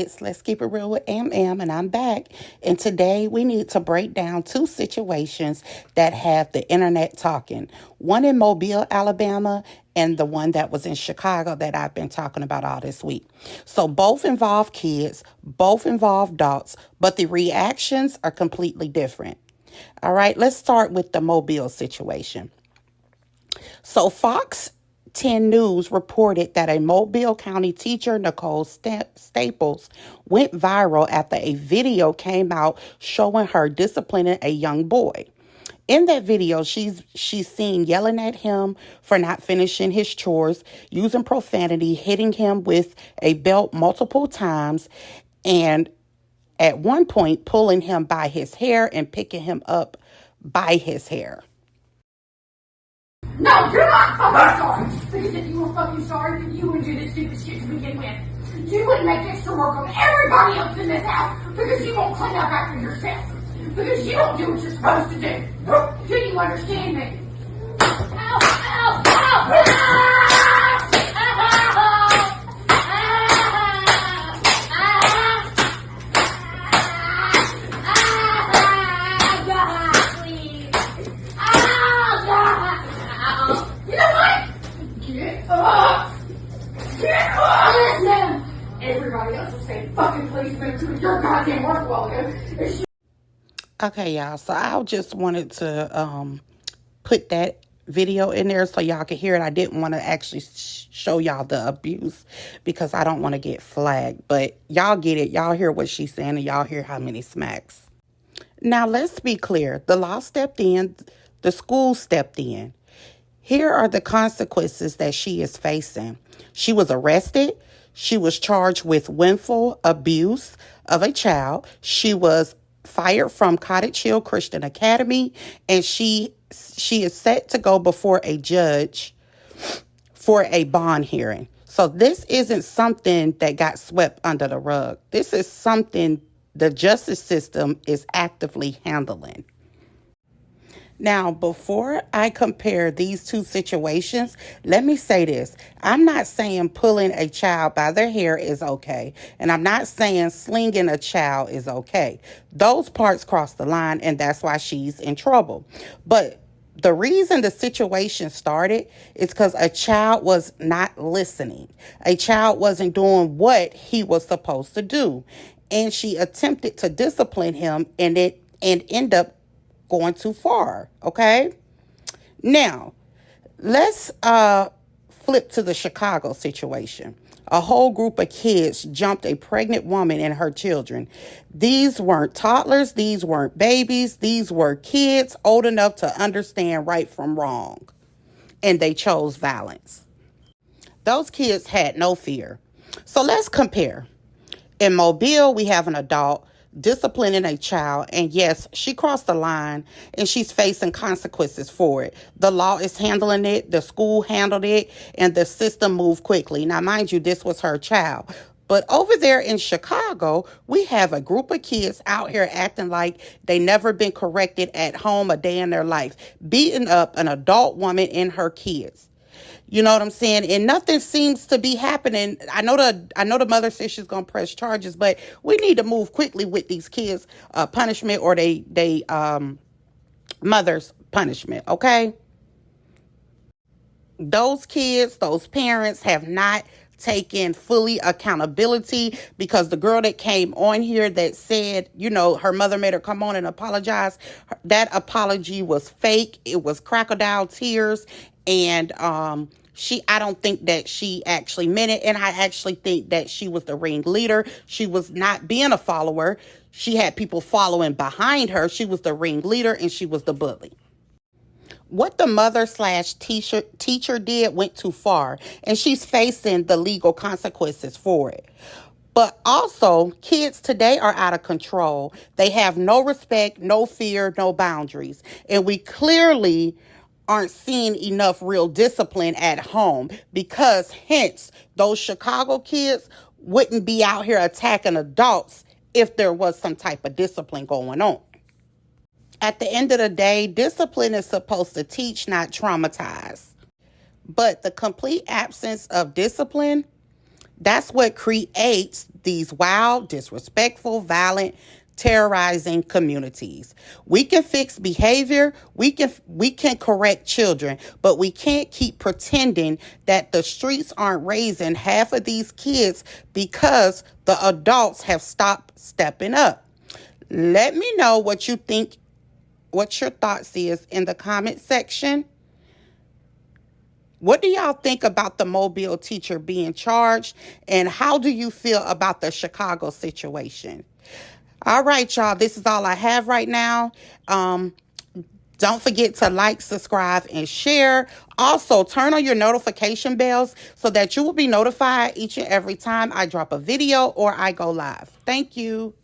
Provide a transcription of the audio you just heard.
It's Let's Keep It Real with Am, and I'm back. And today we need to break down two situations that have the internet talking. One in Mobile, Alabama, and the one that was in Chicago that I've been talking about all this week. So both involve kids, both involve adults, but the reactions are completely different. All right, let's start with the Mobile situation. So Fox 10 News reported that a Mobile County teacher, Nicole Staples, went viral after a video came out showing her disciplining a young boy. In that video, she's seen yelling at him for not finishing his chores, using profanity, hitting him with a belt multiple times, and at one point pulling him by his hair and picking him up by his hair. No, you're not fucking sorry. Because if you were fucking sorry, you would do this stupid shit to begin with. You wouldn't make extra work on everybody else in this house because you won't clean up after yourself. Because you don't do what you're supposed to do. Do you understand me? Ow, ow, ow, Everybody else will say fucking please move to your goddamn work while ago. Okay, y'all. So I just wanted to put that video in there so y'all could hear it. I didn't want to actually show y'all the abuse because I don't want to get flagged. But y'all get it. Y'all hear what she's saying and y'all hear how many smacks. Now, let's be clear. The law stepped in. The school stepped in. Here are the consequences that she is facing. She was arrested. She was charged with willful abuse of a child. She was fired from Cottage Hill Christian Academy, and she is set to go before a judge for a bond hearing. So this isn't something that got swept under the rug. This is something the justice system is actively handling. Now, before I compare these two situations, let me say this. I'm not saying pulling a child by their hair is okay. And I'm not saying slinging a child is okay. Those parts cross the line, and that's why she's in trouble. But the reason the situation started is because a child was not listening. A child wasn't doing what he was supposed to do. And she attempted to discipline him and end up going too far, okay? Now, let's flip to the Chicago situation. A whole group of kids jumped a pregnant woman and her children. These weren't toddlers, these weren't babies, these were kids old enough to understand right from wrong. And they chose violence. Those kids had no fear. So let's compare. In Mobile, we have an adult disciplining a child, and yes, she crossed the line and she's facing consequences for it. The law is handling it, the school handled it, and the system moved quickly. Now, mind you, this was her child. But over there in Chicago, we have a group of kids out here acting like they never been corrected at home a day in their life, beating up an adult woman and her kids. You know what I'm saying? And nothing seems to be happening. I know the mother says she's gonna press charges, but we need to move quickly with these kids' punishment or they mother's punishment. Okay? Those kids, those parents have not taken fully accountability because the girl that came on here that said, her mother made her come on and apologize. That apology was fake. It was crocodile tears. And I don't think that she actually meant it. And I actually think that she was the ringleader. She was not being a follower. She had people following behind her. She was the ringleader and she was the bully. What the mother/teacher did went too far, and she's facing the legal consequences for it. But also, kids today are out of control. They have no respect, no fear, no boundaries. And we clearly aren't seeing enough real discipline at home because, hence, those Chicago kids wouldn't be out here attacking adults if there was some type of discipline going on. At the end of the day, discipline is supposed to teach, not traumatize. But the complete absence of discipline That's what creates these wild, disrespectful, violent, terrorizing communities. We can fix behavior, we can correct children, but we can't keep pretending that the streets aren't raising half of these kids because the adults have stopped stepping up. Let me know what you think, what your thoughts is in the comment section. What do y'all think about the Mobile teacher being charged? And how do you feel about the Chicago situation? All right, y'all. This is all I have right now. Don't forget to like, subscribe, and share. Also, turn on your notification bells so that you will be notified each and every time I drop a video or I go live. Thank you.